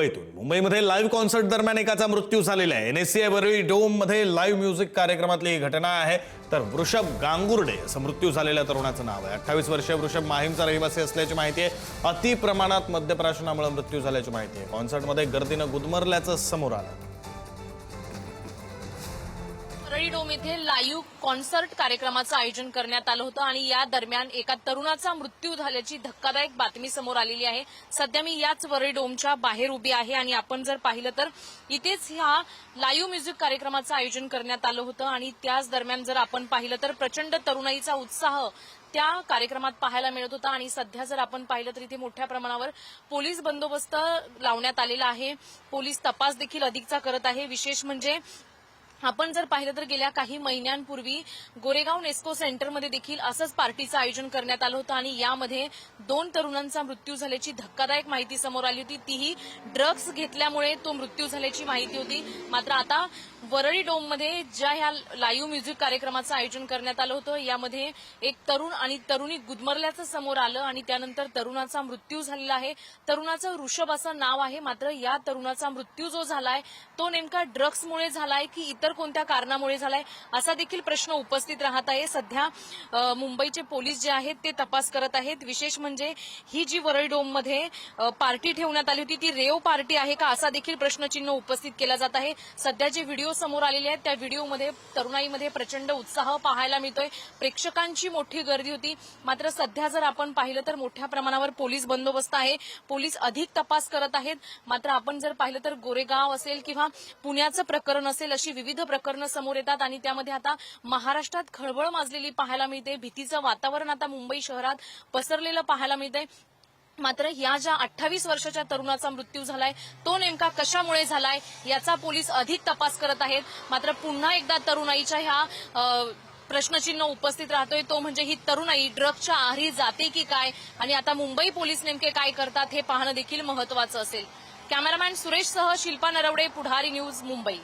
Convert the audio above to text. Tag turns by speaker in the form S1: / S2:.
S1: मुंबईमध्ये live concert दरम्यान एकाचा मृत्यू झालेला आहे। NSCI वरळी डोम मध्ये लाईव्ह म्युझिक कार्यक्रमातली ही घटना आहे। तर वृषभ गांगुर्डे असं मृत्यू झालेल्या तरुणाचं नाव आहे। 28 वर्षीय वृषभ माहीमचा रहिवासी असल्याची माहिती आहे। अति प्रमाणात मद्यप्राशनामुळे मृत्यू झाल्याची माहिती आहे। कॉन्सर्टमध्ये गर्दीनं गुदमरल्याचं समोर आलं।
S2: वरळी डोम येथे लाईव्ह कॉन्सर्ट कार्यक्रमाचं आयोजन करण्यात आलं होतं आणि या दरम्यान एका तरुणाचा मृत्यू झाल्याची धक्कादायक बातमी समोर आलेली आहे। सध्या मी याच वरळी डोमच्या बाहेर उभी आहे आणि आपण जर पाहिलं तर इथेच ह्या लाईव्ह म्युझिक कार्यक्रमाचं आयोजन करण्यात आलं होतं आणि त्याच दरम्यान जर आपण पाहिलं तर प्रचंड तरुणाईचा उत्साह त्या कार्यक्रमात पाहायला मिळत होता आणि सध्या जर आपण पाहिलं तर इथे मोठ्या प्रमाणावर पोलीस बंदोबस्त लावण्यात आलेला आहे। पोलीस तपास देखील अधिकचा करत आहे। विशेष म्हणजे आपण जर पाहिलं तर गेल्या काही महिन्यांपूर्वी गोरेगाव नेस्को सेंटरमध्ये देखील असंच पार्टीचं आयोजन करण्यात आलं होतं आणि यामध्ये 2 तरुणांचा मृत्यू झाल्याची धक्कादायक माहिती समोर आली होती। तीही ड्रग्ज घेतल्यामुळे तो मृत्यू झाल्याची माहिती होती। मात्र आता वरळी डोममध्ये ज्या ह्या लाईव्ह म्युझिक कार्यक्रमाचं आयोजन करण्यात आलं होतं यामध्ये एक तरुण आणि तरुणी गुदमरल्याचं समोर आलं आणि त्यानंतर तरुणाचा मृत्यू झालेला आहे। तरुणाचं वृषभ असं नाव आहे। मात्र या तरुणाचा मृत्यू जो झालाय तो नेमका ड्रग्समुळे झालाय की इतर कोणत्या कारणामुळे झालाय असा देखील प्रश्न उपस्थित राहत आहे। सध्या मुंबईचे पोलीस जे आहेत ते तपास करत आहेत। विशेष म्हणजे ही जी वरळी डोममध्ये पार्टी ठेवण्यात आली होती ती रेव पार्टी आहे का असा देखील प्रश्नचिन्ह उपस्थित केला जात आहे। सध्या जे व्हिडिओ समोर आलेले आहेत त्या व्हिडिओमध्ये तरुणाईमध्ये प्रचंड उत्साह पाहायला मिळतोय। प्रेक्षकांची मोठी गर्दी होती। मात्र सध्या जर आपण पाहिलं तर मोठ्या प्रमाणावर पोलीस बंदोबस्त आहे। पोलीस अधिक तपास करत आहेत। मात्र आपण जर पाहिलं तर गोरेगाव असेल किंवा पुण्याचं प्रकरण असेल अशी विविध प्रकरणं समोर येतात आणि त्यामध्ये आता महाराष्ट्रात खळबळ माजलेली पाहायला मिळते। भीतीचं वातावरण आता मुंबई शहरात पसरलेलं पाहायला मिळतंय। मात्र या ज्या 28 वर्षाच्या तरुणाचा मृत्यू झालाय तो नेमका कशामुळे झालाय याचा पोलीस अधिक तपास करत आहेत। मात्र पुन्हा एकदा तरुणाईच्या ह्या प्रश्नचिन्ह उपस्थित राहतोय तो म्हणजे ही तरुणाई ड्रग्सच्या आहारी जाते की काय आणि आता मुंबई पोलीस नेमके काय करतात हे पाहणं देखील महत्त्वाचं असेल। कॅमेरामॅन सुरेशसह शिल्पा नरवडे, पुढारी न्यूज, मुंबई।